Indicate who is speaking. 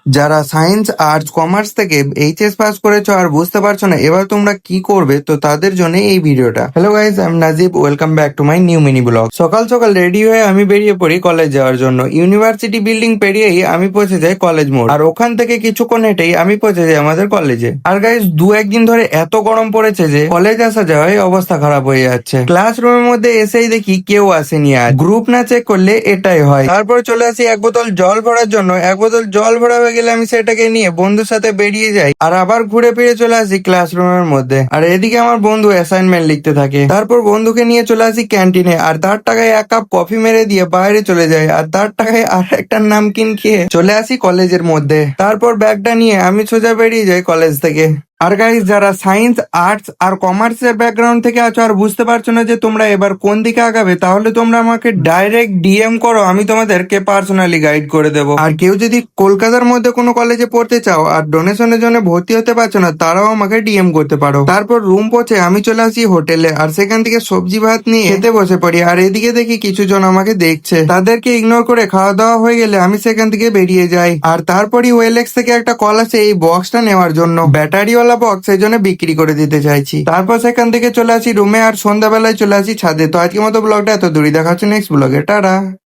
Speaker 1: যারা science arts commerce থেকে HS pass করেছো আর বুঝতে পারছো না এবার তোমরা কি করবে, তো তাদের জন্য এই ভিডিওটা। Hello guys, I am Najib, welcome back to my new mini blog. সকাল সকাল রেডি হয়ে আমি বেরিয়ে পড়ি কলেজ যাওয়ার জন্য। ইউনিভার্সিটি বিল্ডিং পেরিয়েই আমি পৌঁছে যাই কলেজ মোড়, আর ওখান থেকে কিছুক্ষণ হেঁটেই আমি পৌঁছে যাই আমাদের কলেজে। আর গাইস, দু একদিন ধরে এত গরম পড়েছে যে কলেজ আসা যাওয়ায় অবস্থা খারাপ হয়ে যাচ্ছে। ক্লাসরুমের মধ্যে এসেই দেখি কেউ আসেনি, আজ গ্রুপ না চেক করলে এটাই হয়। তারপর চলে আসি এক বোতল জল ভরার জন্য। এক বোতল জল ভরা হয়ে গেলে আমি সেটাকে নিয়ে বন্ধুর সাথে বেরিয়ে যাই, আর আবার ঘুরে ফিরে চলে আসি ক্লাসরুমের মধ্যে। আর এদিকে আমার বন্ধু অ্যাসাইনমেন্ট লিখতে থাকে। তারপর বন্ধুকে নিয়ে চলে আসি ক্যান্টিনে, আর তার টাকায় এক কাপ কফি মেরে দিয়ে বাইরে চলে যায়, আর তার টাকায় আর একটা নামকিন খেয়ে চলে আসি কলেজের মধ্যে। তারপর ব্যাগটা নিয়ে আমি সোজা বেরিয়ে যাই কলেজ থেকে। আর গাইস, যারা সায়েন্স আর্টস আর কমার্সের ব্যাকগ্রাউন্ড থেকে আছো আর বুঝতে পারছো না যে তোমরা এবার কোন দিকে আগাবে, তাহলে তোমরা আমাকে ডাইরেক্ট ডিএম করো, আমি তোমাদেরকে পার্সোনালি গাইড করে দেবো। আর কেউ যদি কলকাতার মধ্যে কোনো কলেজে পড়তে চাও আর ডোনেশনের জন্য ভর্তি হতে পারছো না, তারাও আমাকে ডিএম করতে পারো। তারপর রুম পৌঁছে আমি চলে আসি হোটেলে, আর সেখান থেকে সবজি ভাত নিয়ে খেতে বসে পড়ি। আর এদিকে দেখি কিছু জন আমাকে দেখছে, তাদেরকে ইগনোর করে খাওয়া দাওয়া হয়ে গেলে আমি সেখান থেকে বেরিয়ে যাই। আর তারপরই ওয়েলএক্স থেকে একটা কল আসে এই বক্সটা নেওয়ার জন্য, ব্যাটারি বক্স, সেই জন্য বিক্রি করে দিতে চাইছি। তারপর সেখান থেকে চলে আসি রুমে, আর সন্ধ্যাবেলায় চলে আসি ছাদে। তো আজকের মতো ব্লগটা এত দূরই, দেখা হচ্ছে নেক্সট ব্লগে, টাটা।